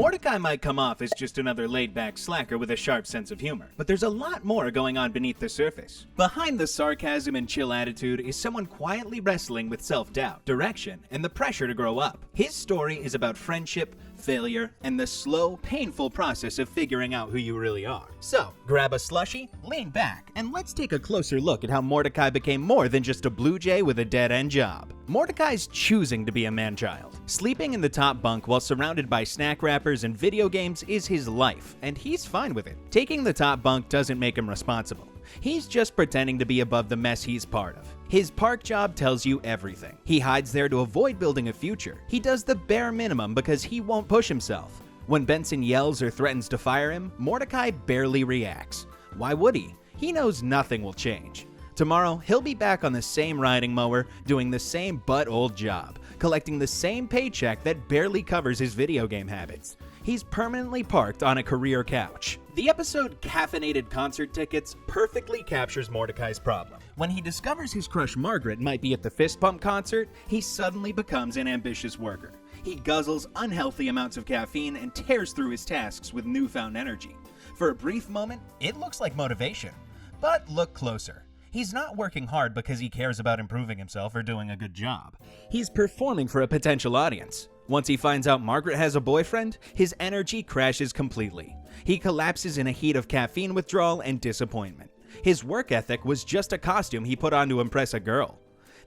Mordecai might come off as just another laid-back slacker with a sharp sense of humor, but there's a lot more going on beneath the surface. Behind the sarcasm and chill attitude is someone quietly wrestling with self-doubt, direction, and the pressure to grow up. His story is about friendship, failure, and the slow, painful process of figuring out who you really are. So, grab a slushie, lean back, and let's take a closer look at how Mordecai became more than just a blue jay with a dead-end job. Mordecai's choosing to be a man-child. Sleeping in the top bunk while surrounded by snack wrappers and video games is his life, and he's fine with it. Taking the top bunk doesn't make him responsible. He's just pretending to be above the mess he's part of. His park job tells you everything. He hides there to avoid building a future. He does the bare minimum because he won't push himself. When Benson yells or threatens to fire him, Mordecai barely reacts. Why would he? He knows nothing will change. Tomorrow, he'll be back on the same riding mower, doing the same butt-old job, collecting the same paycheck that barely covers his video game habits. He's permanently parked on a career couch. The episode Caffeinated Concert Tickets perfectly captures Mordecai's problem. When he discovers his crush Margaret might be at the fist pump concert, he suddenly becomes an ambitious worker. He guzzles unhealthy amounts of caffeine and tears through his tasks with newfound energy. For a brief moment, it looks like motivation. But look closer. He's not working hard because he cares about improving himself or doing a good job. He's performing for a potential audience. Once he finds out Margaret has a boyfriend, his energy crashes completely. He collapses in a heat of caffeine withdrawal and disappointment. His work ethic was just a costume he put on to impress a girl.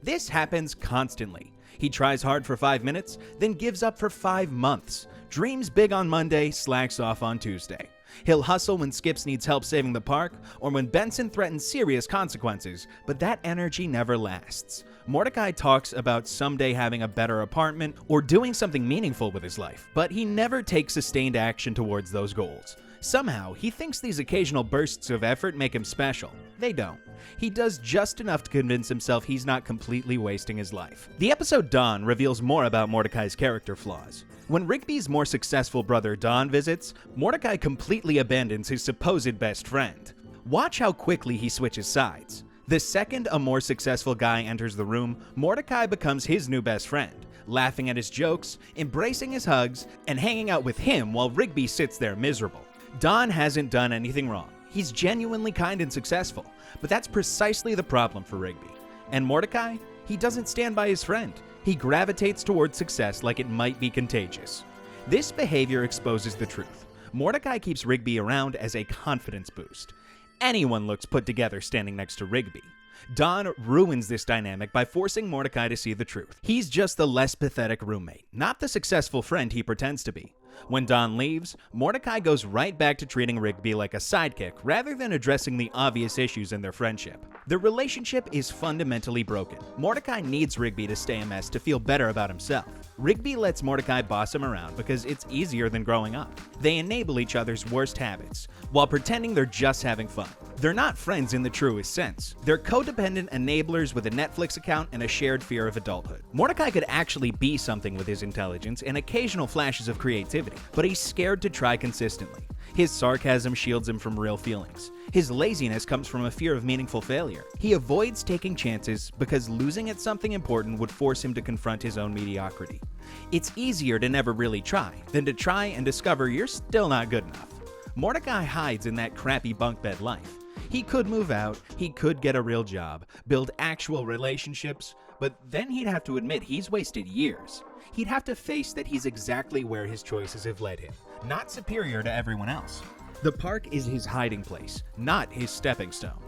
This happens constantly. He tries hard for 5 minutes, then gives up for 5 months. Dreams big on Monday, slacks off on Tuesday. He'll hustle when Skips needs help saving the park, or when Benson threatens serious consequences, but that energy never lasts. Mordecai talks about someday having a better apartment or doing something meaningful with his life, but he never takes sustained action towards those goals. Somehow, he thinks these occasional bursts of effort make him special. They don't. He does just enough to convince himself he's not completely wasting his life. The episode Dawn reveals more about Mordecai's character flaws. When Rigby's more successful brother Don visits, Mordecai completely abandons his supposed best friend. Watch how quickly he switches sides. The second a more successful guy enters the room, Mordecai becomes his new best friend, laughing at his jokes, embracing his hugs, and hanging out with him while Rigby sits there miserable. Don hasn't done anything wrong. He's genuinely kind and successful, but that's precisely the problem for Rigby. And Mordecai? He doesn't stand by his friend. He gravitates towards success like it might be contagious. This behavior exposes the truth. Mordecai keeps Rigby around as a confidence boost. Anyone looks put together standing next to Rigby. Don ruins this dynamic by forcing Mordecai to see the truth. He's just the less pathetic roommate, not the successful friend he pretends to be. When Don leaves, Mordecai goes right back to treating Rigby like a sidekick rather than addressing the obvious issues in their friendship. Their relationship is fundamentally broken. Mordecai needs Rigby to stay a mess to feel better about himself. Rigby lets Mordecai boss him around because it's easier than growing up. They enable each other's worst habits, while pretending they're just having fun. They're not friends in the truest sense. They're codependent enablers with a Netflix account and a shared fear of adulthood. Mordecai could actually be something with his intelligence and occasional flashes of creativity, but he's scared to try consistently. His sarcasm shields him from real feelings. His laziness comes from a fear of meaningful failure. He avoids taking chances because losing at something important would force him to confront his own mediocrity. It's easier to never really try than to try and discover you're still not good enough. Mordecai hides in that crappy bunk bed life. He could move out, he could get a real job, build actual relationships, but then he'd have to admit he's wasted years. He'd have to face that he's exactly where his choices have led him, not superior to everyone else. The park is his hiding place, not his stepping stone.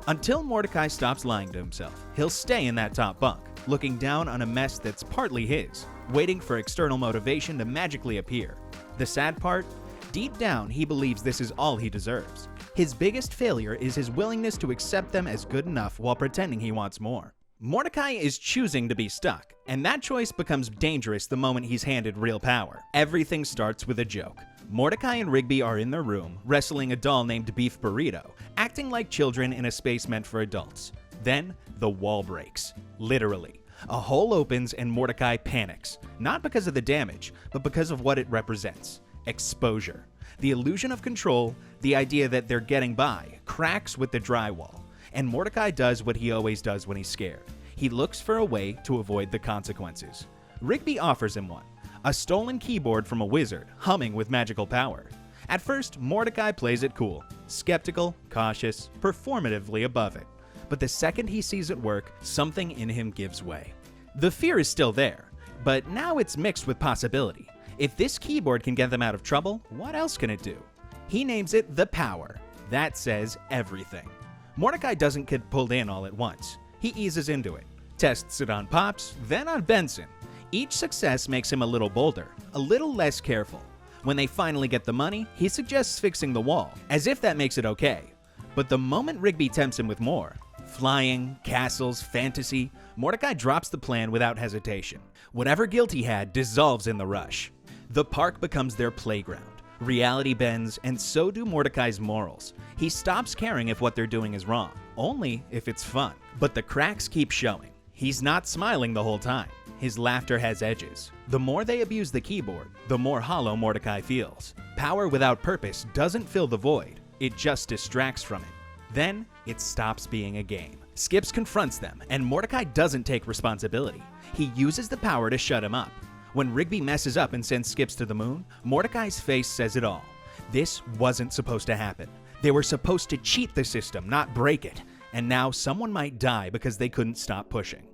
Until Mordecai stops lying to himself, he'll stay in that top bunk, looking down on a mess that's partly his, waiting for external motivation to magically appear. The sad part? Deep down, he believes this is all he deserves. His biggest failure is his willingness to accept them as good enough while pretending he wants more. Mordecai is choosing to be stuck, and that choice becomes dangerous the moment he's handed real power. Everything starts with a joke. Mordecai and Rigby are in their room, wrestling a doll named Beef Burrito, acting like children in a space meant for adults. Then, the wall breaks. Literally. A hole opens and Mordecai panics, not because of the damage, but because of what it represents. Exposure. The illusion of control, the idea that they're getting by, cracks with the drywall. And Mordecai does what he always does when he's scared. He looks for a way to avoid the consequences. Rigby offers him one. a stolen keyboard from a wizard humming with magical power. At first, Mordecai plays it cool, skeptical, cautious, performatively above it. But the second he sees it work, something in him gives way. The fear is still there, but now it's mixed with possibility. If this keyboard can get them out of trouble, what else can it do? He names it the Power. That says everything. Mordecai doesn't get pulled in all at once. He eases into it, tests it on Pops, then on Benson. Each success makes him a little bolder, a little less careful. When they finally get the money, he suggests fixing the wall, as if that makes it okay. But the moment Rigby tempts him with more, flying, castles, fantasy, Mordecai drops the plan without hesitation. Whatever guilt he had dissolves in the rush. The park becomes their playground. Reality bends, and so do Mordecai's morals. He stops caring if what they're doing is wrong, only if it's fun. But the cracks keep showing. He's not smiling the whole time. His laughter has edges. The more they abuse the keyboard, the more hollow Mordecai feels. Power without purpose doesn't fill the void, it just distracts from it. Then, it stops being a game. Skips confronts them, and Mordecai doesn't take responsibility. He uses the power to shut him up. When Rigby messes up and sends Skips to the moon, Mordecai's face says it all. This wasn't supposed to happen. They were supposed to cheat the system, not break it. And now someone might die because they couldn't stop pushing.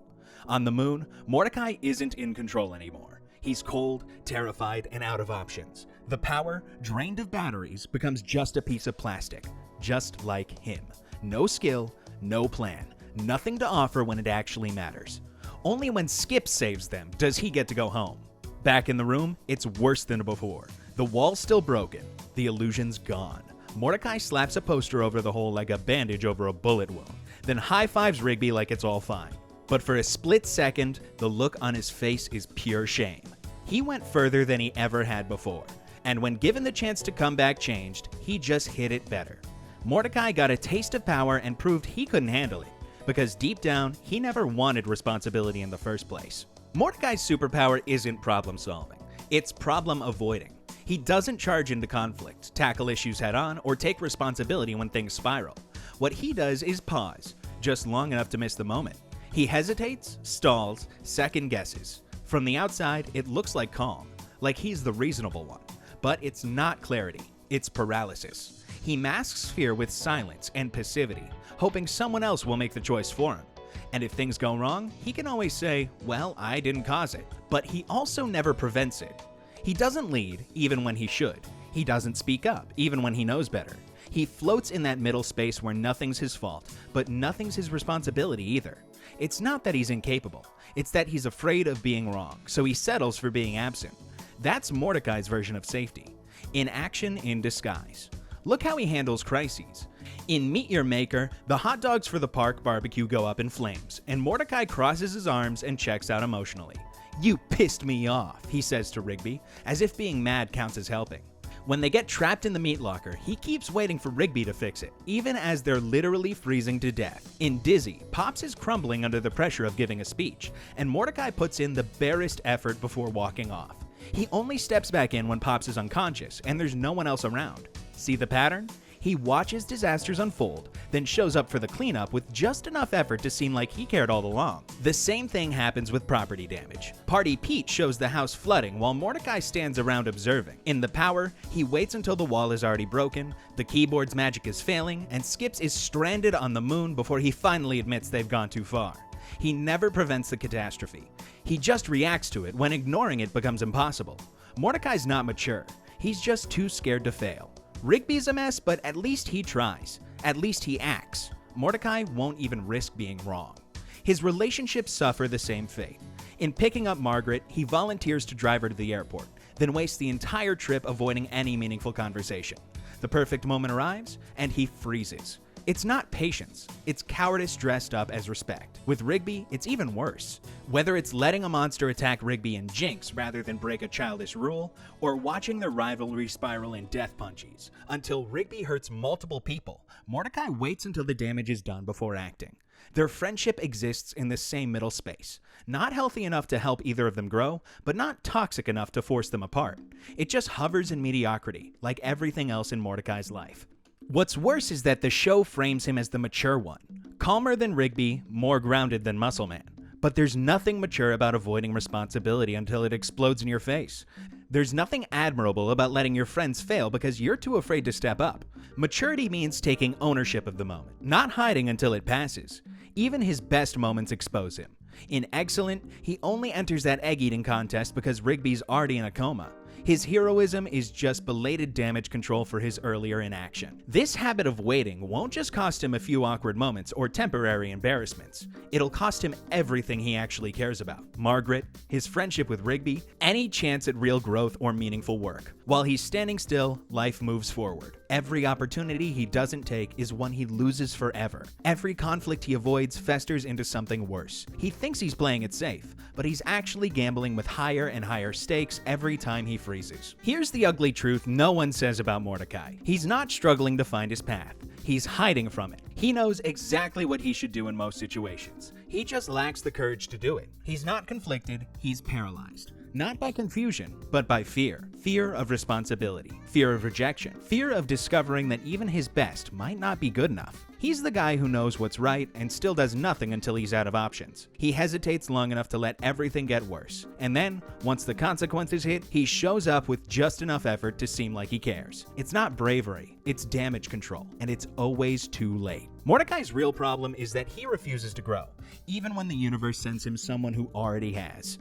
On the moon, Mordecai isn't in control anymore. He's cold, terrified, and out of options. The power, drained of batteries, becomes just a piece of plastic. Just like him. No skill, no plan. Nothing to offer when it actually matters. Only when Skip saves them does he get to go home. Back in the room, it's worse than before. The wall's still broken. The illusion's gone. Mordecai slaps a poster over the hole like a bandage over a bullet wound, then high-fives Rigby like it's all fine. But for a split second, the look on his face is pure shame. He went further than he ever had before, and when given the chance to come back changed, he just hit it better. Mordecai got a taste of power and proved he couldn't handle it, because deep down, he never wanted responsibility in the first place. Mordecai's superpower isn't problem solving, it's problem avoiding. He doesn't charge into conflict, tackle issues head on, or take responsibility when things spiral. What he does is pause, just long enough to miss the moment. He hesitates, stalls, second guesses. From the outside, it looks like calm, like he's the reasonable one. But it's not clarity, it's paralysis. He masks fear with silence and passivity, hoping someone else will make the choice for him. And if things go wrong, he can always say, well, I didn't cause it. But he also never prevents it. He doesn't lead, even when he should. He doesn't speak up, even when he knows better. He floats in that middle space where nothing's his fault, but nothing's his responsibility either. It's not that he's incapable, it's that he's afraid of being wrong, so he settles for being absent. That's Mordecai's version of safety. Inaction in disguise. Look how he handles crises. In Meet Your Maker, the hot dogs for the park barbecue go up in flames, and Mordecai crosses his arms and checks out emotionally. "You pissed me off," he says to Rigby, as if being mad counts as helping. When they get trapped in the meat locker, he keeps waiting for Rigby to fix it, even as they're literally freezing to death. In Dizzy, Pops is crumbling under the pressure of giving a speech, and Mordecai puts in the barest effort before walking off. He only steps back in when Pops is unconscious and there's no one else around. See the pattern? He watches disasters unfold, then shows up for the cleanup with just enough effort to seem like he cared all along. The same thing happens with property damage. Party Pete shows the house flooding while Mordecai stands around observing. In The Power, he waits until the wall is already broken, the keyboard's magic is failing, and Skips is stranded on the moon before he finally admits they've gone too far. He never prevents the catastrophe. He just reacts to it when ignoring it becomes impossible. Mordecai's not mature. He's just too scared to fail. Rigby's a mess, but at least he tries. At least he acts. Mordecai won't even risk being wrong. His relationships suffer the same fate. In picking up Margaret, he volunteers to drive her to the airport, then wastes the entire trip avoiding any meaningful conversation. The perfect moment arrives, and he freezes. It's not patience, it's cowardice dressed up as respect. With Rigby, it's even worse. Whether it's letting a monster attack Rigby and jinx rather than break a childish rule, or watching their rivalry spiral in death punches, until Rigby hurts multiple people, Mordecai waits until the damage is done before acting. Their friendship exists in the same middle space, not healthy enough to help either of them grow, but not toxic enough to force them apart. It just hovers in mediocrity, like everything else in Mordecai's life. What's worse is that the show frames him as the mature one, calmer than Rigby, more grounded than Muscle Man. But there's nothing mature about avoiding responsibility until it explodes in your face. There's nothing admirable about letting your friends fail because you're too afraid to step up. Maturity means taking ownership of the moment, not hiding until it passes. Even his best moments expose him. In Excellent, he only enters that egg-eating contest because Rigby's already in a coma. His heroism is just belated damage control for his earlier inaction. This habit of waiting won't just cost him a few awkward moments or temporary embarrassments. It'll cost him everything he actually cares about. Margaret, his friendship with Rigby, any chance at real growth or meaningful work. While he's standing still, life moves forward. Every opportunity he doesn't take is one he loses forever. Every conflict he avoids festers into something worse. He thinks he's playing it safe, but he's actually gambling with higher and higher stakes every time he freezes. Here's the ugly truth no one says about Mordecai. He's not struggling to find his path. He's hiding from it. He knows exactly what he should do in most situations. He just lacks the courage to do it. He's not conflicted, he's paralyzed. Not by confusion, but by fear. Fear of responsibility, fear of rejection, fear of discovering that even his best might not be good enough. He's the guy who knows what's right and still does nothing until he's out of options. He hesitates long enough to let everything get worse. And then, once the consequences hit, he shows up with just enough effort to seem like he cares. It's not bravery, it's damage control, and it's always too late. Mordecai's real problem is that he refuses to grow, even when the universe sends him someone who already has.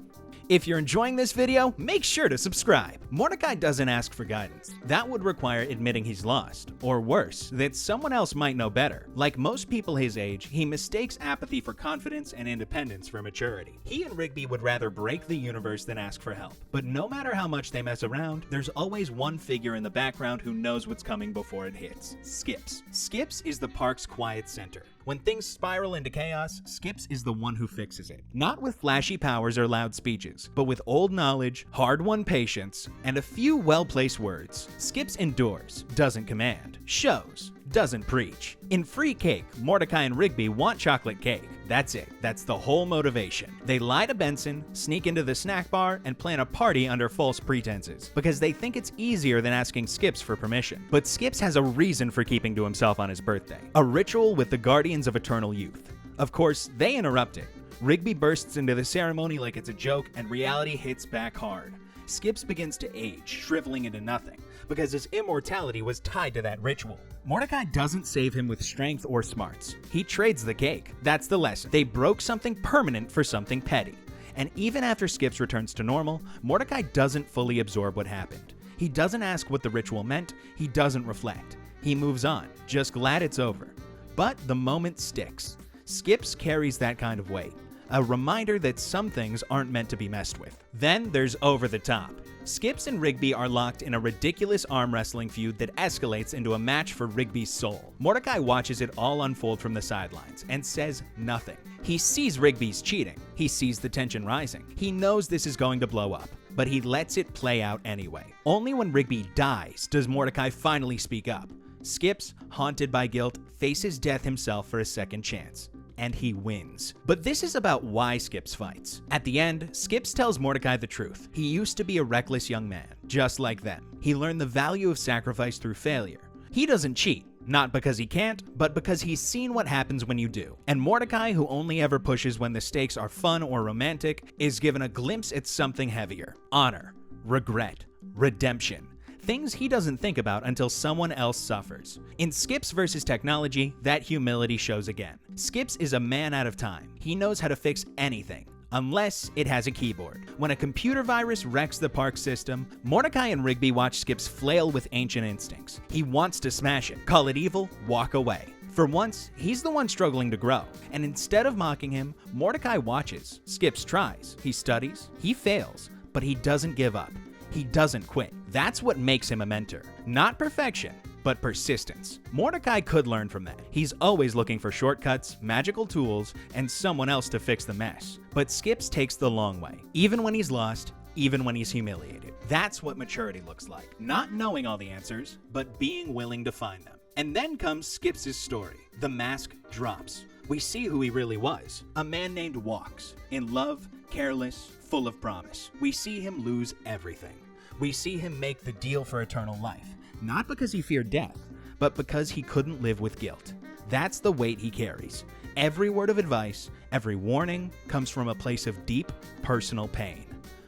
If you're enjoying this video, make sure to subscribe. Mordecai doesn't ask for guidance. That would require admitting he's lost, or worse, that someone else might know better. Like most people his age, he mistakes apathy for confidence and independence for maturity. He and Rigby would rather break the universe than ask for help. But no matter how much they mess around, there's always one figure in the background who knows what's coming before it hits. Skips. Skips is the park's quiet center. When things spiral into chaos, Skips is the one who fixes it. Not with flashy powers or loud speeches, but with old knowledge, hard-won patience, and a few well-placed words. Skips endures, doesn't command, shows, doesn't preach. In Free Cake, Mordecai and Rigby want chocolate cake. That's it. That's the whole motivation. They lie to Benson, sneak into the snack bar, and plan a party under false pretenses, because they think it's easier than asking Skips for permission. But Skips has a reason for keeping to himself on his birthday. A ritual with the Guardians of Eternal Youth. Of course, they interrupt it. Rigby bursts into the ceremony like it's a joke, and reality hits back hard. Skips begins to age, shriveling into nothing, because his immortality was tied to that ritual. Mordecai doesn't save him with strength or smarts. He trades the cake. That's the lesson. They broke something permanent for something petty. And even after Skips returns to normal, Mordecai doesn't fully absorb what happened. He doesn't ask what the ritual meant. He doesn't reflect. He moves on, just glad it's over. But the moment sticks. Skips carries that kind of weight. A reminder that some things aren't meant to be messed with. Then there's Over the Top. Skips and Rigby are locked in a ridiculous arm wrestling feud that escalates into a match for Rigby's soul. Mordecai watches it all unfold from the sidelines and says nothing. He sees Rigby's cheating. He sees the tension rising. He knows this is going to blow up, but he lets it play out anyway. Only when Rigby dies does Mordecai finally speak up. Skips, haunted by guilt, faces death himself for a second chance. And he wins. But this is about why Skips fights. At the end, Skips tells Mordecai the truth. He used to be a reckless young man, just like them. He learned the value of sacrifice through failure. He doesn't cheat, not because he can't, but because he's seen what happens when you do. And Mordecai, who only ever pushes when the stakes are fun or romantic, is given a glimpse at something heavier. Honor, regret, redemption. Things he doesn't think about until someone else suffers. In Skips versus Technology, that humility shows again. Skips is a man out of time. He knows how to fix anything, unless it has a keyboard. When a computer virus wrecks the park system, Mordecai and Rigby watch Skips flail with ancient instincts. He wants to smash it, call it evil, walk away. For once, he's the one struggling to grow, and instead of mocking him, Mordecai watches. Skips tries, he studies, he fails, but he doesn't give up. He doesn't quit. That's what makes him a mentor. Not perfection, but persistence. Mordecai could learn from that. He's always looking for shortcuts, magical tools, and someone else to fix the mess. But Skips takes the long way, even when he's lost, even when he's humiliated. That's what maturity looks like. Not knowing all the answers, but being willing to find them. And then comes Skips' story. The mask drops. We see who he really was. A man named Walks. In love, careless, full of promise. We see him lose everything. We see him make the deal for eternal life. Not because he feared death, but because he couldn't live with guilt. That's the weight he carries. Every word of advice, Every warning comes from a place of deep, personal pain.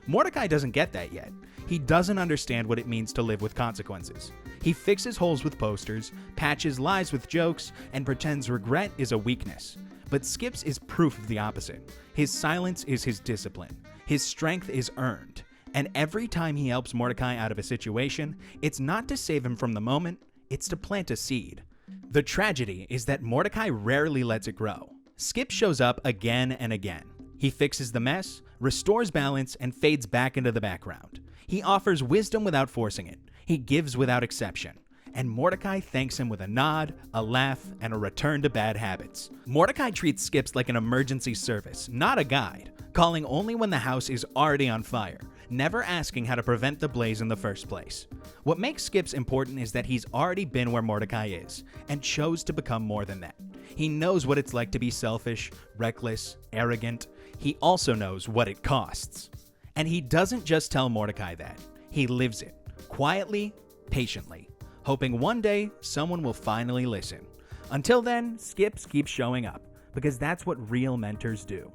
Mordecai doesn't get that yet. He doesn't understand what it means to live with consequences. He fixes holes with posters, patches lies with jokes, and pretends regret is a weakness. But Skips is proof of the opposite. His silence is his discipline. His strength is earned. And every time he helps Mordecai out of a situation, it's not to save him from the moment, it's to plant a seed. The tragedy is that Mordecai rarely lets it grow. Skip shows up again and again. He fixes the mess, restores balance, and fades back into the background. He offers wisdom without forcing it. He gives without exception. And Mordecai thanks him with a nod, a laugh, and a return to bad habits. Mordecai treats Skips like an emergency service, not a guide, calling only when the house is already on fire, never asking how to prevent the blaze in the first place. What makes Skips important is that he's already been where Mordecai is, and chose to become more than that. He knows what it's like to be selfish, reckless, arrogant. He also knows what it costs. And he doesn't just tell Mordecai that. He lives it, quietly, patiently, hoping one day someone will finally listen. Until then, Skips keeps showing up, because that's what real mentors do.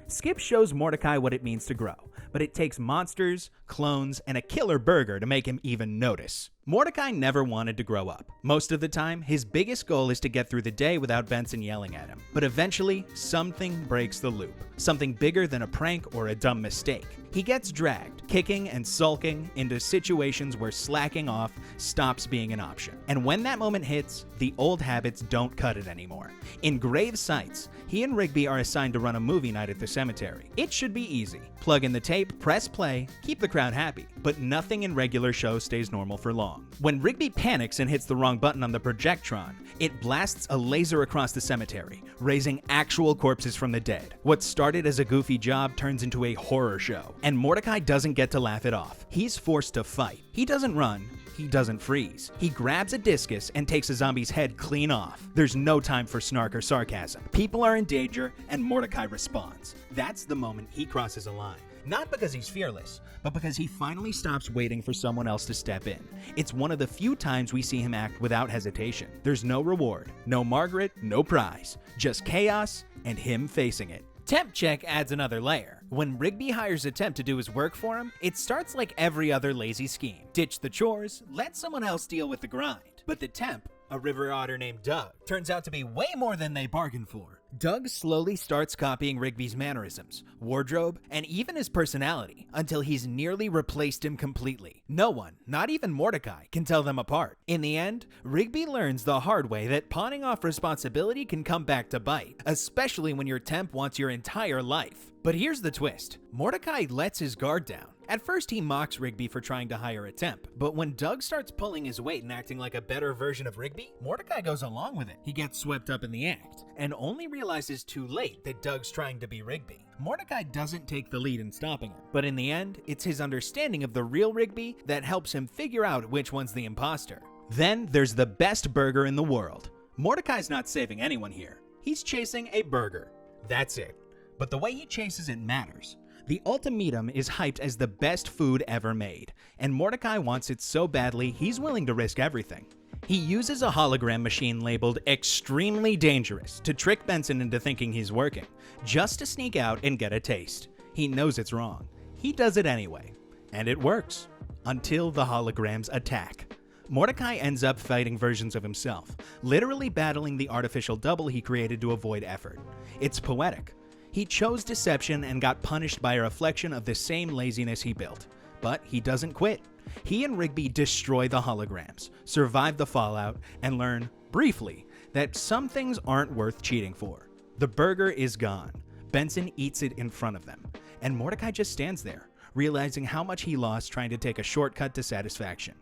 Skip shows Mordecai what it means to grow, but it takes monsters, clones, and a killer burger to make him even notice. Mordecai never wanted to grow up. Most of the time, his biggest goal is to get through the day without Benson yelling at him. But eventually, something breaks the loop. Something bigger than a prank or a dumb mistake. He gets dragged, kicking and sulking, into situations where slacking off stops being an option. And when that moment hits, the old habits don't cut it anymore. In grave sights, he and Rigby are assigned to run a movie night at the cemetery. It should be easy. Plug in the tape, press play, keep the crowd happy. But nothing in regular shows stays normal for long. When Rigby panics and hits the wrong button on the projectron, it blasts a laser across the cemetery, raising actual corpses from the dead. What started as a goofy job turns into a horror show, and Mordecai doesn't get to laugh it off. He's forced to fight. He doesn't run. He doesn't freeze. He grabs a discus and takes a zombie's head clean off. There's no time for snark or sarcasm. People are in danger, and Mordecai responds. That's the moment he crosses a line. Not because he's fearless, but because he finally stops waiting for someone else to step in. It's one of the few times we see him act without hesitation. There's no reward, no Margaret, no prize, just chaos and him facing it. Temp check adds another layer. When Rigby hires a temp to do his work for him, it starts like every other lazy scheme. Ditch the chores, let someone else deal with the grind. But the temp, a river otter named Doug, turns out to be way more than they bargained for. Doug slowly starts copying Rigby's mannerisms, wardrobe, and even his personality, until he's nearly replaced him completely. No one, not even Mordecai, can tell them apart. In the end, Rigby learns the hard way that pawning off responsibility can come back to bite, especially when your temp wants your entire life. But here's the twist. Mordecai lets his guard down. At first, he mocks Rigby for trying to hire a temp, but when Doug starts pulling his weight and acting like a better version of Rigby, Mordecai goes along with it. He gets swept up in the act, and only realizes too late that Doug's trying to be Rigby. Mordecai doesn't take the lead in stopping him, but in the end, it's his understanding of the real Rigby that helps him figure out which one's the imposter. Then there's the best burger in the world. Mordecai's not saving anyone here. He's chasing a burger. That's it. But the way he chases it matters. The ultimatum is hyped as the best food ever made, and Mordecai wants it so badly he's willing to risk everything. He uses a hologram machine labeled extremely dangerous to trick Benson into thinking he's working, just to sneak out and get a taste. He knows it's wrong. He does it anyway, and it works, until the holograms attack. Mordecai ends up fighting versions of himself, literally battling the artificial double he created to avoid effort. It's poetic. He chose deception and got punished by a reflection of the same laziness he built. But he doesn't quit. He and Rigby destroy the holograms, survive the fallout, and learn, briefly, that some things aren't worth cheating for. The burger is gone. Benson eats it in front of them, and Mordecai just stands there, realizing how much he lost trying to take a shortcut to satisfaction.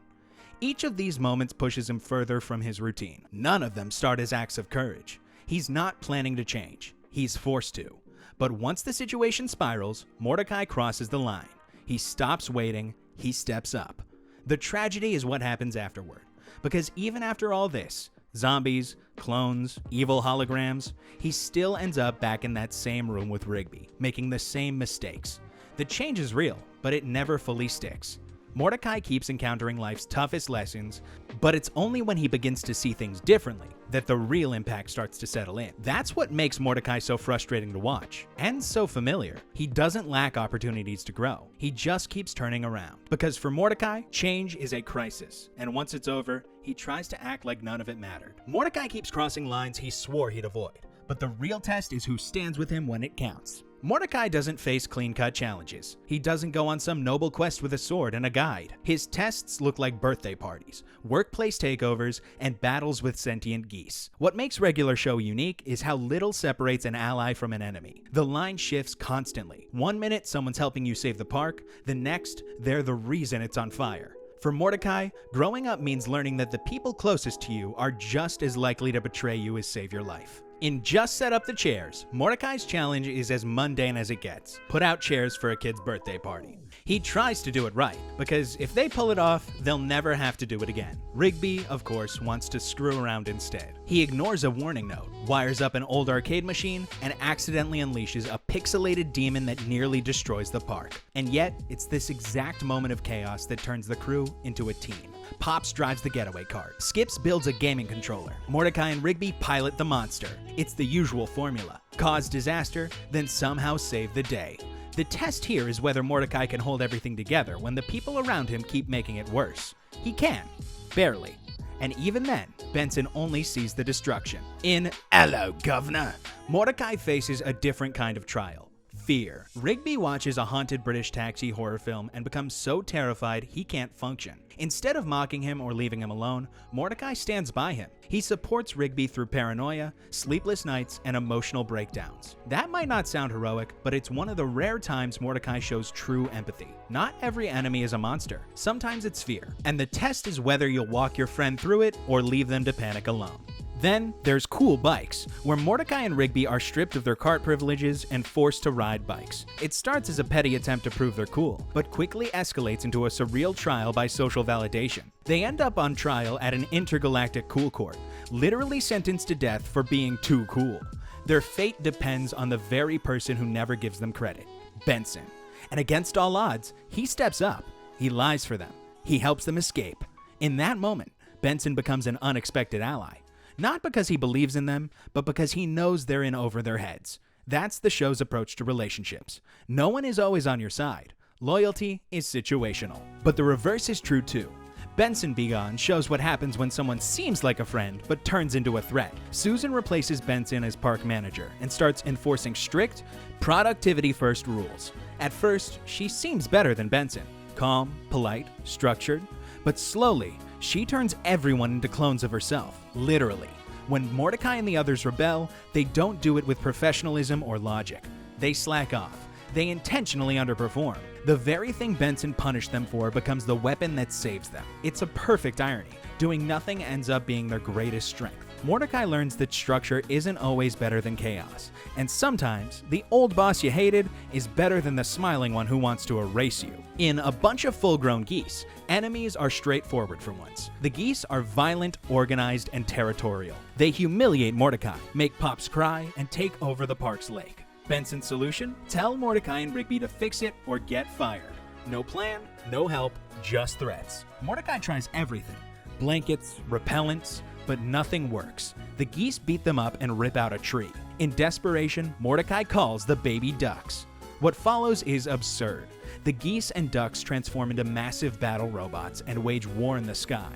Each of these moments pushes him further from his routine. None of them start as acts of courage. He's not planning to change. He's forced to. But once the situation spirals, Mordecai crosses the line. He stops waiting, he steps up. The tragedy is what happens afterward. Because even after all this, zombies, clones, evil holograms, he still ends up back in that same room with Rigby, making the same mistakes. The change is real, but it never fully sticks. Mordecai keeps encountering life's toughest lessons, but it's only when he begins to see things differently that the real impact starts to settle in. That's what makes Mordecai so frustrating to watch, and so familiar. He doesn't lack opportunities to grow. He just keeps turning around. Because for Mordecai, change is a crisis, and once it's over, he tries to act like none of it mattered. Mordecai keeps crossing lines he swore he'd avoid, but the real test is who stands with him when it counts. Mordecai doesn't face clean-cut challenges. He doesn't go on some noble quest with a sword and a guide. His tests look like birthday parties, workplace takeovers, and battles with sentient geese. What makes regular show unique is how little separates an ally from an enemy. The line shifts constantly. One minute, someone's helping you save the park. The next, they're the reason it's on fire. For Mordecai, growing up means learning that the people closest to you are just as likely to betray you as save your life. In Just Set Up the Chairs, Mordecai's challenge is as mundane as it gets. Put out chairs for a kid's birthday party. He tries to do it right, because if they pull it off, they'll never have to do it again. Rigby, of course, wants to screw around instead. He ignores a warning note, wires up an old arcade machine, and accidentally unleashes a pixelated demon that nearly destroys the park. And yet, it's this exact moment of chaos that turns the crew into a team. Pops drives the getaway cart. Skips builds a gaming controller. Mordecai and Rigby pilot the monster. It's the usual formula. Cause disaster, then somehow save the day. The test here is whether Mordecai can hold everything together when the people around him keep making it worse. He can. Barely. And even then, Benson only sees the destruction. In Hello, Governor, Mordecai faces a different kind of trial. Fear. Rigby watches a haunted British taxi horror film and becomes so terrified he can't function. Instead of mocking him or leaving him alone, Mordecai stands by him. He supports Rigby through paranoia, sleepless nights, and emotional breakdowns. That might not sound heroic, but it's one of the rare times Mordecai shows true empathy. Not every enemy is a monster. Sometimes it's fear. And the test is whether you'll walk your friend through it or leave them to panic alone. Then there's Cool Bikes, where Mordecai and Rigby are stripped of their cart privileges and forced to ride bikes. It starts as a petty attempt to prove they're cool, but quickly escalates into a surreal trial by social validation. They end up on trial at an intergalactic cool court, literally sentenced to death for being too cool. Their fate depends on the very person who never gives them credit, Benson. And against all odds, he steps up. He lies for them. He helps them escape. In that moment, Benson becomes an unexpected ally. Not because he believes in them, but because he knows they're in over their heads. That's the show's approach to relationships. No one is always on your side. Loyalty is situational. But the reverse is true too. Benson Be Gone shows what happens when someone seems like a friend but turns into a threat. Susan replaces Benson as park manager and starts enforcing strict, productivity-first rules. At first, she seems better than Benson. Calm, polite, structured. But slowly, she turns everyone into clones of herself, literally. When Mordecai and the others rebel, they don't do it with professionalism or logic. They slack off. They intentionally underperform. The very thing Benson punished them for becomes the weapon that saves them. It's a perfect irony. Doing nothing ends up being their greatest strength. Mordecai learns that structure isn't always better than chaos, and sometimes the old boss you hated is better than the smiling one who wants to erase you. In A Bunch of Full-Grown Geese, enemies are straightforward for once. The geese are violent, organized, and territorial. They humiliate Mordecai, make Pops cry, and take over the park's lake. Benson's solution? Tell Mordecai and Rigby to fix it or get fired. No plan, no help, just threats. Mordecai tries everything. Blankets, repellents, but nothing works. The geese beat them up and rip out a tree. In desperation, Mordecai calls the baby ducks. What follows is absurd. The geese and ducks transform into massive battle robots and wage war in the sky.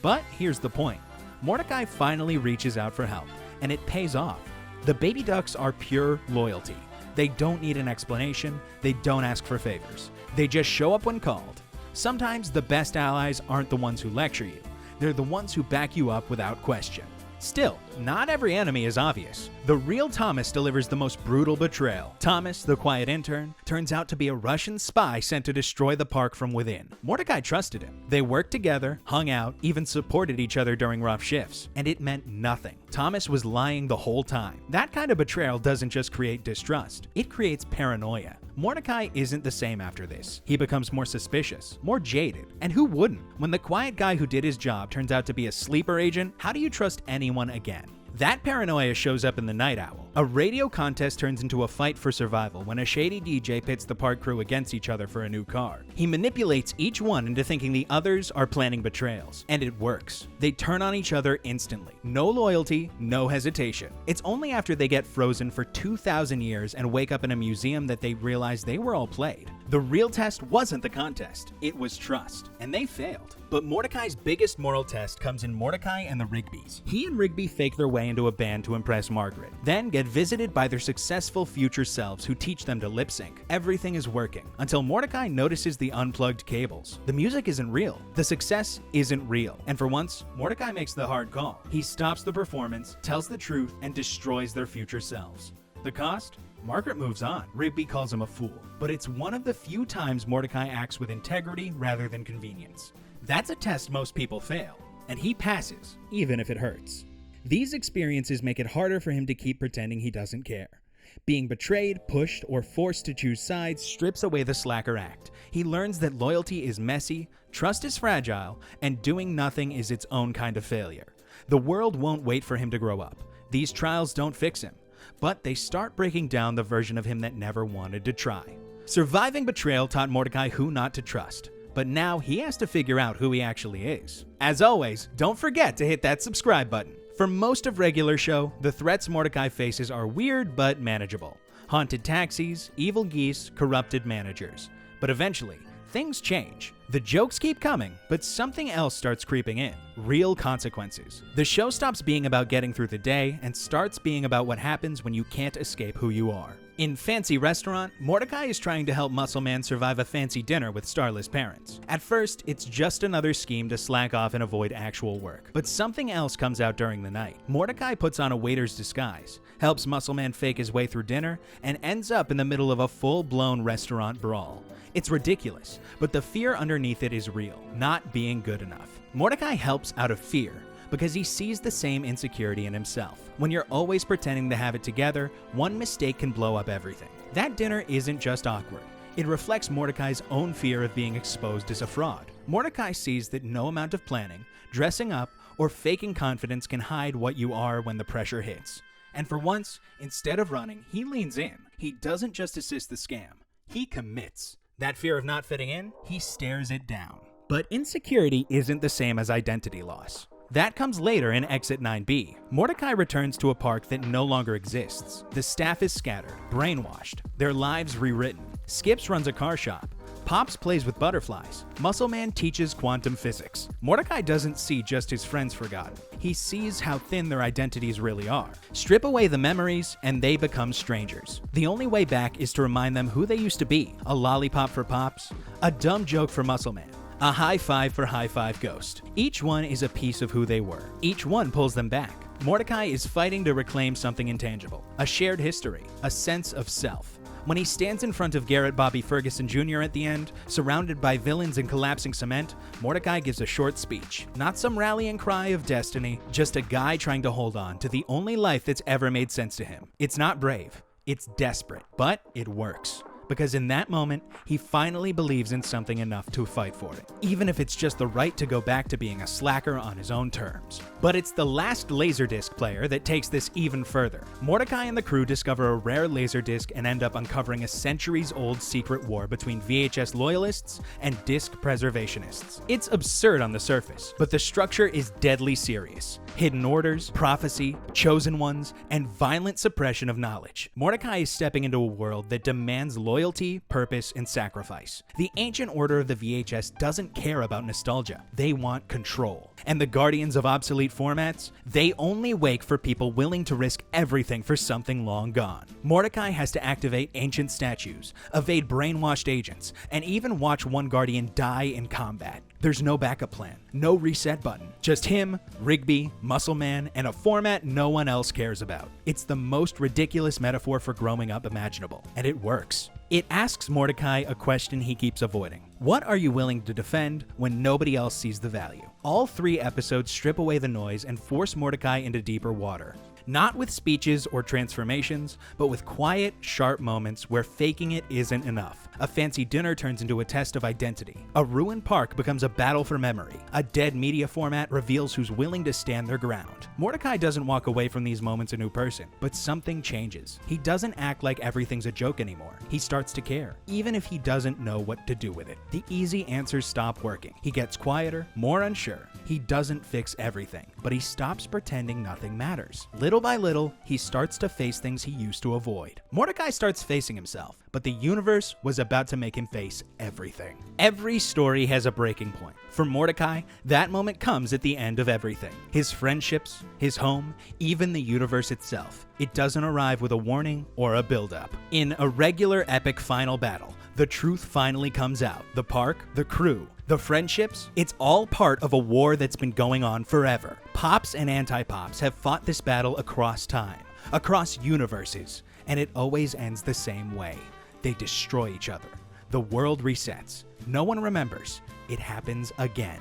But here's the point. Mordecai finally reaches out for help, and it pays off. The baby ducks are pure loyalty. They don't need an explanation. They don't ask for favors. They just show up when called. Sometimes the best allies aren't the ones who lecture you. They're the ones who back you up without question. Still, not every enemy is obvious. The real Thomas delivers the most brutal betrayal. Thomas, the quiet intern, turns out to be a Russian spy sent to destroy the park from within. Mordecai trusted him. They worked together, hung out, even supported each other during rough shifts. And it meant nothing. Thomas was lying the whole time. That kind of betrayal doesn't just create distrust. It creates paranoia. Mordecai isn't the same after this. He becomes more suspicious, more jaded. And who wouldn't? When the quiet guy who did his job turns out to be a sleeper agent, how do you trust anyone again? That paranoia shows up in the Night Owl. A radio contest turns into a fight for survival when a shady DJ pits the park crew against each other for a new car. He manipulates each one into thinking the others are planning betrayals, and it works. They turn on each other instantly. No loyalty, no hesitation. It's only after they get frozen for 2,000 years and wake up in a museum that they realize they were all played. The real test wasn't the contest, it was trust, and they failed. But Mordecai's biggest moral test comes in Mordecai and the Rigbys. He and Rigby fake their way into a band to impress Margaret, then get visited by their successful future selves who teach them to lip sync. Everything is working, until Mordecai notices the unplugged cables. The music isn't real. The success isn't real. And for once, Mordecai makes the hard call. He stops the performance, tells the truth, and destroys their future selves. The cost? Margaret moves on. Rigby calls him a fool. But it's one of the few times Mordecai acts with integrity rather than convenience. That's a test most people fail, and he passes, even if it hurts. These experiences make it harder for him to keep pretending he doesn't care. Being betrayed, pushed, or forced to choose sides strips away the slacker act. He learns that loyalty is messy, trust is fragile, and doing nothing is its own kind of failure. The world won't wait for him to grow up. These trials don't fix him, but they start breaking down the version of him that never wanted to try. Surviving betrayal taught Mordecai who not to trust, but now he has to figure out who he actually is. As always, don't forget to hit that subscribe button. For most of regular show, the threats Mordecai faces are weird but manageable. Haunted taxis, evil geese, corrupted managers. But eventually, things change. The jokes keep coming, but something else starts creeping in. Real consequences. The show stops being about getting through the day and starts being about what happens when you can't escape who you are. In Fancy Restaurant, Mordecai is trying to help Muscle Man survive a fancy dinner with starless parents. At first, it's just another scheme to slack off and avoid actual work. But something else comes out during the night. Mordecai puts on a waiter's disguise, helps Muscle Man fake his way through dinner, and ends up in the middle of a full-blown restaurant brawl. It's ridiculous, but the fear underneath it is real, not being good enough. Mordecai helps out of fear, because he sees the same insecurity in himself. When you're always pretending to have it together, one mistake can blow up everything. That dinner isn't just awkward. It reflects Mordecai's own fear of being exposed as a fraud. Mordecai sees that no amount of planning, dressing up, or faking confidence can hide what you are when the pressure hits. And for once, instead of running, he leans in. He doesn't just assist the scam, he commits. That fear of not fitting in, he stares it down. But insecurity isn't the same as identity loss. That comes later in Exit 9B. Mordecai returns to a park that no longer exists. The staff is scattered, brainwashed, their lives rewritten. Skips runs a car shop. Pops plays with butterflies. Muscle Man teaches quantum physics. Mordecai doesn't see just his friends forgotten. He sees how thin their identities really are. Strip away the memories, and they become strangers. The only way back is to remind them who they used to be. A lollipop for Pops, a dumb joke for Muscle Man, a high five for High Five Ghost. Each one is a piece of who they were. Each one pulls them back. Mordecai is fighting to reclaim something intangible, a shared history, a sense of self. When he stands in front of Garrett Bobby Ferguson Jr. at the end, surrounded by villains and collapsing cement, Mordecai gives a short speech. Not some rallying cry of destiny, just a guy trying to hold on to the only life that's ever made sense to him. It's not brave, it's desperate, but it works. Because in that moment, he finally believes in something enough to fight for it, even if it's just the right to go back to being a slacker on his own terms. But it's the last Laserdisc player that takes this even further. Mordecai and the crew discover a rare Laserdisc and end up uncovering a centuries-old secret war between VHS loyalists and disc preservationists. It's absurd on the surface, but the structure is deadly serious. Hidden orders, prophecy, chosen ones, and violent suppression of knowledge. Mordecai is stepping into a world that demands loyalty, purpose, and sacrifice. The ancient order of the VHS doesn't care about nostalgia. They want control. And the guardians of obsolete formats, they only wake for people willing to risk everything for something long gone. Mordecai has to activate ancient statues, evade brainwashed agents, and even watch one guardian die in combat. There's no backup plan, no reset button, just him, Rigby, Muscle Man, and a format no one else cares about. It's the most ridiculous metaphor for growing up imaginable, and it works. It asks Mordecai a question he keeps avoiding. What are you willing to defend when nobody else sees the value? All 3 episodes strip away the noise and force Mordecai into deeper water. Not with speeches or transformations, but with quiet, sharp moments where faking it isn't enough. A fancy dinner turns into a test of identity. A ruined park becomes a battle for memory. A dead media format reveals who's willing to stand their ground. Mordecai doesn't walk away from these moments a new person, but something changes. He doesn't act like everything's a joke anymore. He starts to care, even if he doesn't know what to do with it. The easy answers stop working. He gets quieter, more unsure. He doesn't fix everything, but he stops pretending nothing matters. Little by little, he starts to face things he used to avoid. Mordecai starts facing himself, but the universe was about to make him face everything. Every story has a breaking point. For Mordecai, that moment comes at the end of everything. His friendships, his home, even the universe itself. It doesn't arrive with a warning or a build-up. In a regular epic final battle, the truth finally comes out. The park, the crew, the friendships, it's all part of a war that's been going on forever. Pops and anti-pops have fought this battle across time, across universes, and it always ends the same way. They destroy each other. The world resets. No one remembers. It happens again.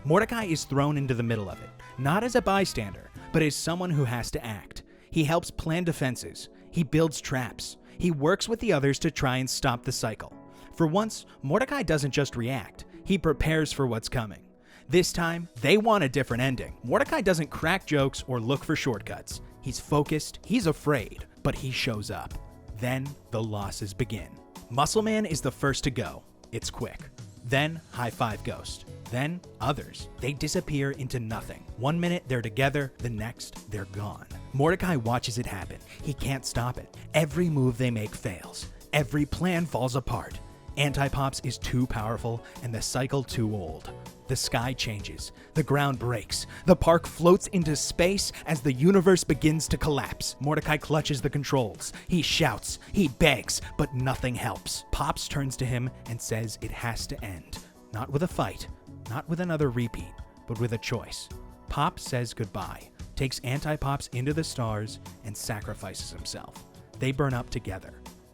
Mordecai is thrown into the middle of it, not as a bystander, but as someone who has to act. He helps plan defenses. He builds traps. He works with the others to try and stop the cycle. For once, Mordecai doesn't just react. He prepares for what's coming. This time, they want a different ending. Mordecai doesn't crack jokes or look for shortcuts. He's focused, he's afraid, but he shows up. Then the losses begin. Muscle Man is the first to go. It's quick. Then High Five Ghost. Then others. They disappear into nothing. 1 minute they're together, the next they're gone. Mordecai watches it happen. He can't stop it. Every move they make fails. Every plan falls apart. Anti-Pops is too powerful and the cycle too old. The sky changes. The ground breaks. The park floats into space as the universe begins to collapse. Mordecai clutches the controls. He shouts. He begs, but nothing helps. Pops turns to him and says it has to end. Not with a fight, not with another repeat, but with a choice. Pop says goodbye, takes Anti-Pops into the stars, and sacrifices himself. They burn up together.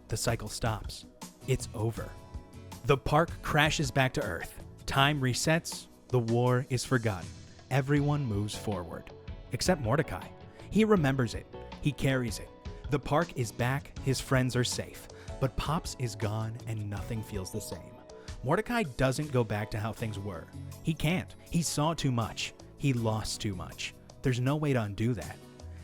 The cycle stops. It's over. The park crashes back to Earth. Time resets. The war is forgotten. Everyone moves forward. Except Mordecai. He remembers it. He carries it. The park is back. His friends are safe. But Pops is gone and nothing feels the same. Mordecai doesn't go back to how things were. He can't. He saw too much. He lost too much. There's no way to undo that.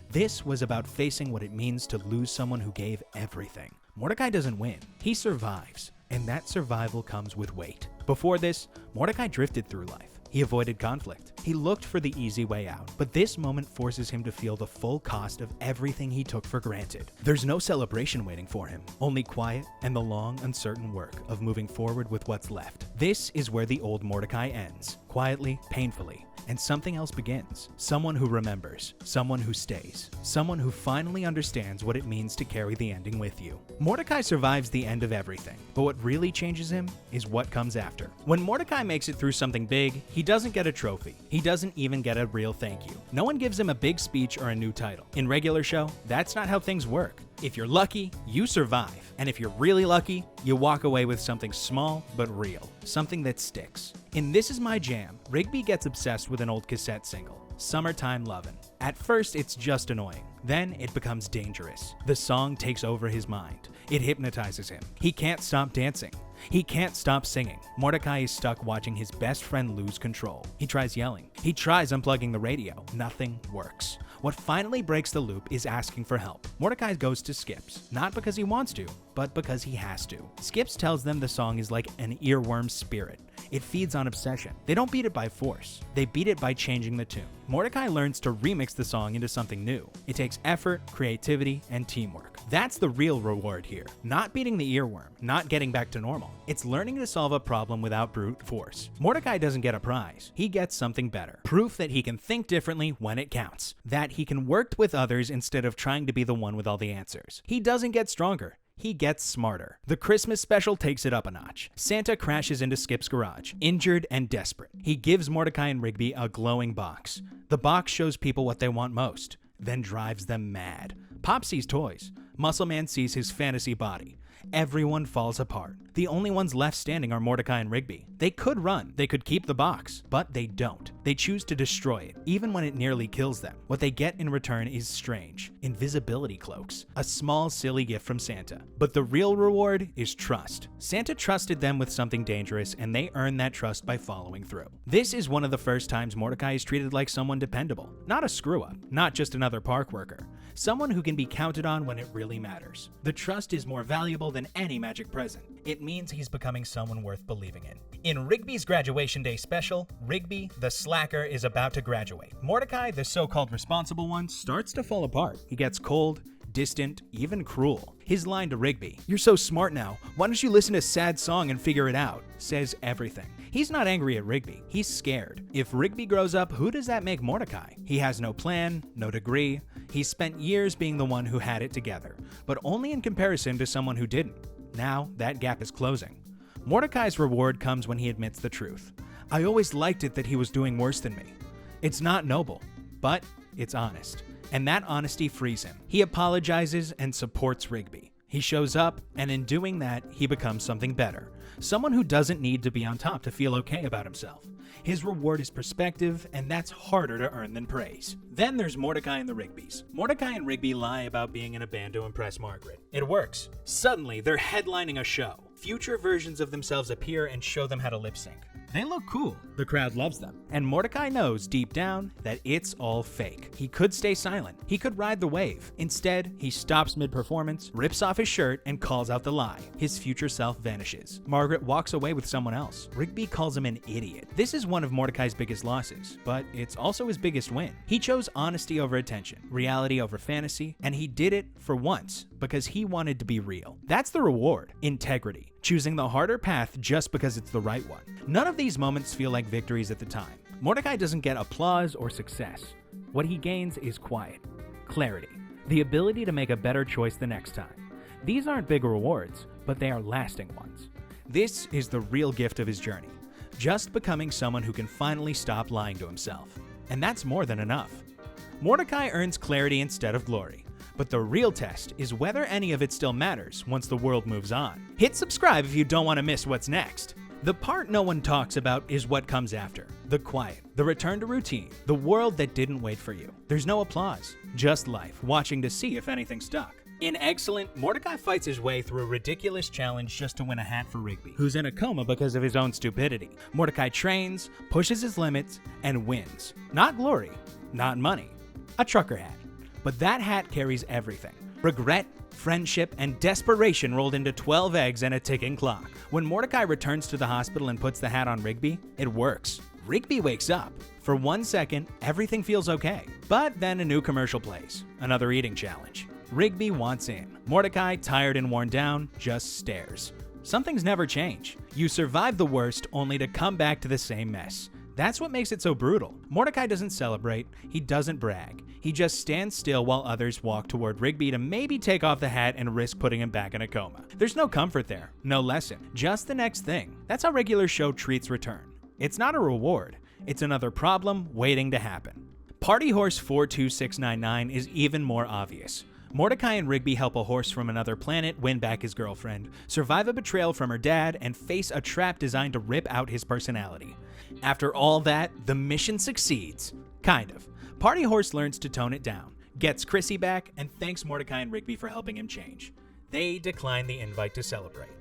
This was about facing what it means to lose someone who gave everything. Mordecai doesn't win. He survives. And that survival comes with weight. Before this, Mordecai drifted through life. He avoided conflict. He looked for the easy way out. But this moment forces him to feel the full cost of everything he took for granted. There's no celebration waiting for him, only quiet and the long, uncertain work of moving forward with what's left. This is where the old Mordecai ends, quietly, painfully. And something else begins. Someone who remembers. Someone who stays. Someone who finally understands what it means to carry the ending with you. Mordecai survives the end of everything, but what really changes him is what comes after. When Mordecai makes it through something big, he doesn't get a trophy. He doesn't even get a real thank you. No one gives him a big speech or a new title. In regular show, that's not how things work. If you're lucky, you survive. And if you're really lucky, you walk away with something small but real. Something that sticks. In This Is My Jam, Rigby gets obsessed with an old cassette single, Summertime Lovin'. At first, it's just annoying. Then it becomes dangerous. The song takes over his mind. It hypnotizes him. He can't stop dancing. He can't stop singing. Mordecai is stuck watching his best friend lose control. He tries yelling. He tries unplugging the radio. Nothing works. What finally breaks the loop is asking for help. Mordecai goes to Skips, not because he wants to, but because he has to. Skips tells them the song is like an earworm spirit. It feeds on obsession. They don't beat it by force. They beat it by changing the tune. Mordecai learns to remix the song into something new. It takes effort, creativity, and teamwork. That's the real reward here. Not beating the earworm, not getting back to normal. It's learning to solve a problem without brute force. Mordecai doesn't get a prize. He gets something better. Proof that he can think differently when it counts. That he can work with others instead of trying to be the one with all the answers. He doesn't get stronger. He gets smarter. The Christmas special takes it up a notch. Santa crashes into Skip's garage, injured and desperate. He gives Mordecai and Rigby a glowing box. The box shows people what they want most, then drives them mad. Pop sees toys. Muscle Man sees his fantasy body. Everyone falls apart. The only ones left standing are Mordecai and Rigby. They could run, they could keep the box, but they don't. They choose to destroy it, even when it nearly kills them. What they get in return is strange. Invisibility cloaks. A small, silly gift from Santa. But the real reward is trust. Santa trusted them with something dangerous, and they earned that trust by following through. This is one of the first times Mordecai is treated like someone dependable. Not a screw-up, not just another park worker. Someone who can be counted on when it really matters. The trust is more valuable than any magic present. It means he's becoming someone worth believing in. In Rigby's graduation day special, Rigby, the slacker, is about to graduate. Mordecai, the so-called responsible one, starts to fall apart. He gets cold, distant, even cruel. His line to Rigby, "You're so smart now, why don't you listen to a sad song and figure it out?" says everything. He's not angry at Rigby, he's scared. If Rigby grows up, who does that make Mordecai? He has no plan, no degree. He spent years being the one who had it together, but only in comparison to someone who didn't. Now, that gap is closing. Mordecai's reward comes when he admits the truth. "I always liked it that he was doing worse than me." It's not noble, but it's honest. And that honesty frees him. He apologizes and supports Rigby. He shows up, and in doing that, he becomes something better. Someone who doesn't need to be on top to feel okay about himself. His reward is perspective, and that's harder to earn than praise. Then there's Mordecai and the Rigbys. Mordecai and Rigby lie about being in a band to impress Margaret. It works. Suddenly, they're headlining a show. Future versions of themselves appear and show them how to lip sync. They look cool. The crowd loves them. And Mordecai knows deep down that it's all fake. He could stay silent. He could ride the wave. Instead, he stops mid-performance, rips off his shirt, and calls out the lie. His future self vanishes. Margaret walks away with someone else. Rigby calls him an idiot. This is one of Mordecai's biggest losses, but it's also his biggest win. He chose honesty over attention, reality over fantasy, and he did it for once because he wanted to be real. That's the reward. Integrity. Choosing the harder path just because it's the right one. None of these moments feel like victories at the time. Mordecai doesn't get applause or success. What he gains is quiet, clarity, the ability to make a better choice the next time. These aren't big rewards, but they are lasting ones. This is the real gift of his journey, just becoming someone who can finally stop lying to himself. And that's more than enough. Mordecai earns clarity instead of glory. But the real test is whether any of it still matters once the world moves on. Hit subscribe if you don't want to miss what's next. The part no one talks about is what comes after. The quiet, the return to routine, the world that didn't wait for you. There's no applause, just life, watching to see if anything stuck. In Excellent, Mordecai fights his way through a ridiculous challenge just to win a hat for Rigby, who's in a coma because of his own stupidity. Mordecai trains, pushes his limits, and wins. Not glory, not money, a trucker hat. But that hat carries everything. Regret, friendship, and desperation rolled into 12 eggs and a ticking clock. When Mordecai returns to the hospital and puts the hat on Rigby, it works. Rigby wakes up. For 1 second, everything feels okay. But then a new commercial plays. Another eating challenge. Rigby wants in. Mordecai, tired and worn down, just stares. Some things never change. You survive the worst only to come back to the same mess. That's what makes it so brutal. Mordecai doesn't celebrate, he doesn't brag. He just stands still while others walk toward Rigby to maybe take off the hat and risk putting him back in a coma. There's no comfort there, no lesson, just the next thing. That's how regular show treats return. It's not a reward, it's another problem waiting to happen. Party Horse 42699 is even more obvious. Mordecai and Rigby help a horse from another planet win back his girlfriend, survive a betrayal from her dad, and face a trap designed to rip out his personality. After all that, the mission succeeds. Kind of. Party Horse learns to tone it down, gets Chrissy back, and thanks Mordecai and Rigby for helping him change. They decline the invite to celebrate.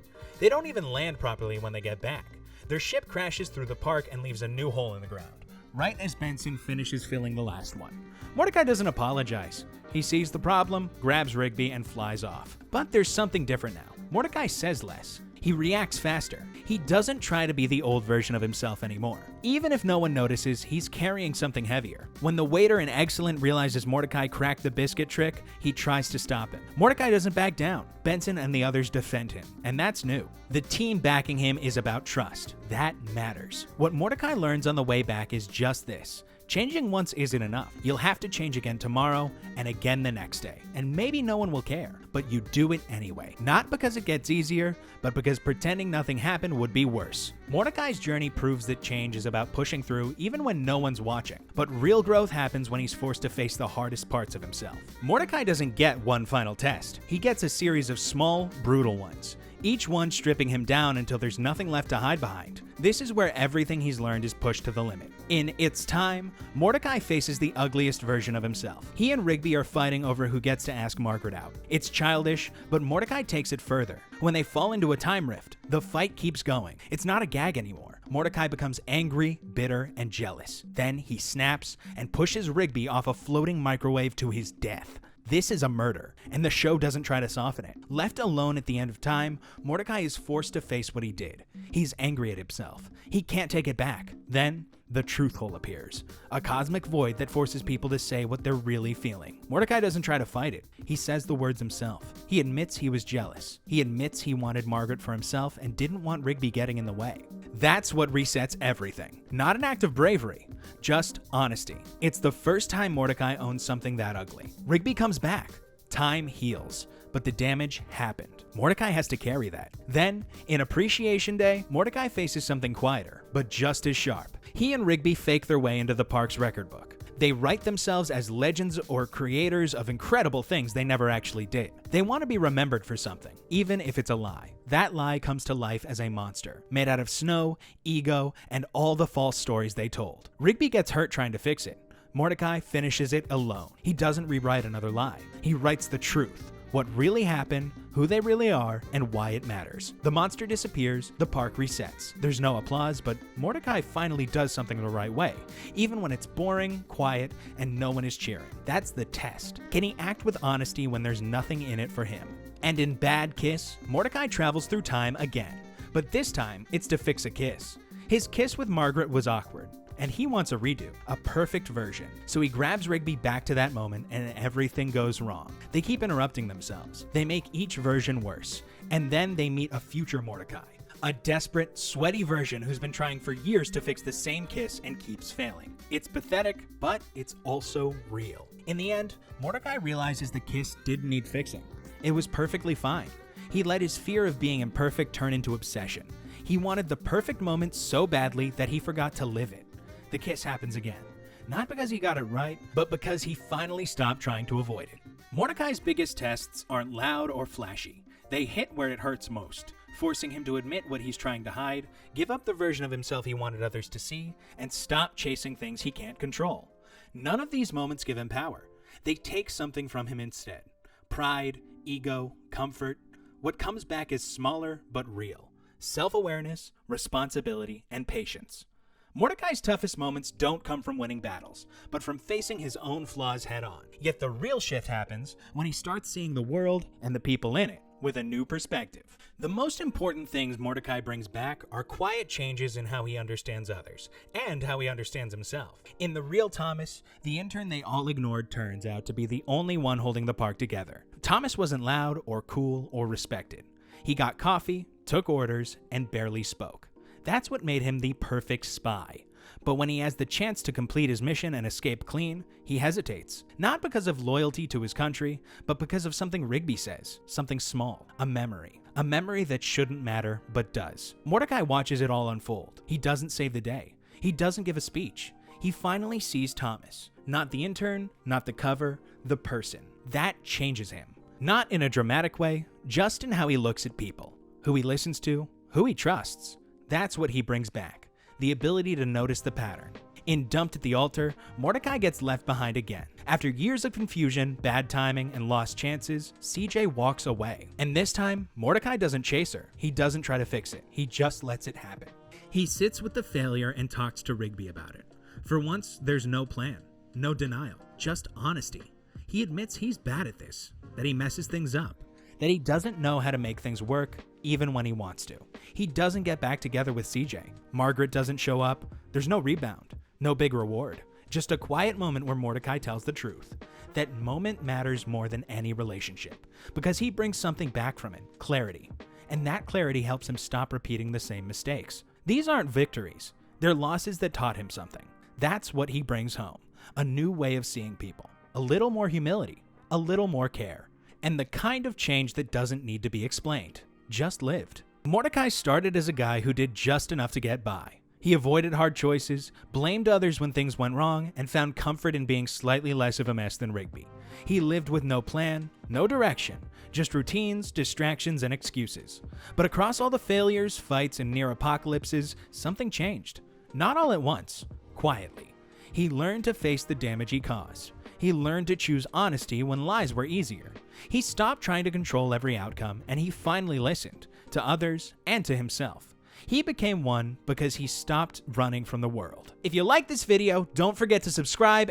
They don't even land properly when they get back. Their ship crashes through the park and leaves a new hole in the ground, right as Benson finishes filling the last one. Mordecai doesn't apologize. He sees the problem, grabs Rigby, and flies off. But there's something different now. Mordecai says less. He reacts faster. He doesn't try to be the old version of himself anymore. Even if no one notices, he's carrying something heavier. When the waiter in Excellent realizes Mordecai cracked the biscuit trick, he tries to stop him. Mordecai doesn't back down. Benson and the others defend him, and that's new. The team backing him is about trust. That matters. What Mordecai learns on the way back is just this. Changing once isn't enough. You'll have to change again tomorrow and again the next day. And maybe no one will care, but you do it anyway. Not because it gets easier, but because pretending nothing happened would be worse. Mordecai's journey proves that change is about pushing through even when no one's watching. But real growth happens when he's forced to face the hardest parts of himself. Mordecai doesn't get one final test. He gets a series of small, brutal ones, each one stripping him down until there's nothing left to hide behind. This is where everything he's learned is pushed to the limit. In It's Time, Mordecai faces the ugliest version of himself. He and Rigby are fighting over who gets to ask Margaret out. It's childish, but Mordecai takes it further. When they fall into a time rift, the fight keeps going. It's not a gag anymore. Mordecai becomes angry, bitter, and jealous. Then he snaps and pushes Rigby off a floating microwave to his death. This is a murder, and the show doesn't try to soften it. Left alone at the end of time, Mordecai is forced to face what he did. He's angry at himself. He can't take it back. Then, the truth hole appears, a cosmic void that forces people to say what they're really feeling. Mordecai doesn't try to fight it. He says the words himself. He admits he was jealous. He admits he wanted Margaret for himself and didn't want Rigby getting in the way. That's what resets everything. Not an act of bravery, just honesty. It's the first time Mordecai owns something that ugly. Rigby comes back. Time heals, but the damage happened. Mordecai has to carry that. Then, in Appreciation Day, Mordecai faces something quieter, but just as sharp. He and Rigby fake their way into the park's record book. They write themselves as legends or creators of incredible things they never actually did. They want to be remembered for something, even if it's a lie. That lie comes to life as a monster, made out of snow, ego, and all the false stories they told. Rigby gets hurt trying to fix it. Mordecai finishes it alone. He doesn't rewrite another lie. He writes the truth. What really happened, who they really are, and why it matters. The monster disappears, the park resets. There's no applause, but Mordecai finally does something the right way, even when it's boring, quiet, and no one is cheering. That's the test. Can he act with honesty when there's nothing in it for him? And in Bad Kiss, Mordecai travels through time again, but this time it's to fix a kiss. His kiss with Margaret was awkward, and he wants a redo, a perfect version. So he grabs Rigby back to that moment and everything goes wrong. They keep interrupting themselves. They make each version worse. And then they meet a future Mordecai, a desperate, sweaty version who's been trying for years to fix the same kiss and keeps failing. It's pathetic, but it's also real. In the end, Mordecai realizes the kiss didn't need fixing. It was perfectly fine. He let his fear of being imperfect turn into obsession. He wanted the perfect moment so badly that he forgot to live it. The kiss happens again. Not because he got it right, but because he finally stopped trying to avoid it. Mordecai's biggest tests aren't loud or flashy. They hit where it hurts most, forcing him to admit what he's trying to hide, give up the version of himself he wanted others to see, and stop chasing things he can't control. None of these moments give him power. They take something from him instead. Pride, ego, comfort. What comes back is smaller but real. Self-awareness, responsibility, and patience. Mordecai's toughest moments don't come from winning battles, but from facing his own flaws head-on. Yet the real shift happens when he starts seeing the world and the people in it with a new perspective. The most important things Mordecai brings back are quiet changes in how he understands others, and how he understands himself. In The Real Thomas, the intern they all ignored turns out to be the only one holding the park together. Thomas wasn't loud or cool or respected. He got coffee, took orders, and barely spoke. That's what made him the perfect spy. But when he has the chance to complete his mission and escape clean, he hesitates. Not because of loyalty to his country, but because of something Rigby says. Something small. A memory. A memory that shouldn't matter, but does. Mordecai watches it all unfold. He doesn't save the day. He doesn't give a speech. He finally sees Thomas. Not the intern, not the cover, the person. That changes him. Not in a dramatic way, just in how he looks at people. Who he listens to, who he trusts. That's what he brings back, the ability to notice the pattern. In Dumped at the Altar, Mordecai gets left behind again. After years of confusion, bad timing, and lost chances, CJ walks away. And this time, Mordecai doesn't chase her. He doesn't try to fix it. He just lets it happen. He sits with the failure and talks to Rigby about it. For once, there's no plan, no denial, just honesty. He admits he's bad at this, that he messes things up, that he doesn't know how to make things work, even when he wants to. He doesn't get back together with CJ. Margaret doesn't show up. There's no rebound, no big reward. Just a quiet moment where Mordecai tells the truth. That moment matters more than any relationship, because he brings something back from it, clarity. And that clarity helps him stop repeating the same mistakes. These aren't victories. They're losses that taught him something. That's what he brings home. A new way of seeing people. A little more humility. A little more care. And the kind of change that doesn't need to be explained. Just lived. Mordecai started as a guy who did just enough to get by. He avoided hard choices, blamed others when things went wrong, and found comfort in being slightly less of a mess than Rigby. He lived with no plan, no direction, just routines, distractions, and excuses. But across all the failures, fights, and near apocalypses, something changed. Not all at once, quietly. He learned to face the damage he caused. He learned to choose honesty when lies were easier. He stopped trying to control every outcome, and he finally listened, to others and to himself. He became one because he stopped running from the world. If you like this video, don't forget to subscribe.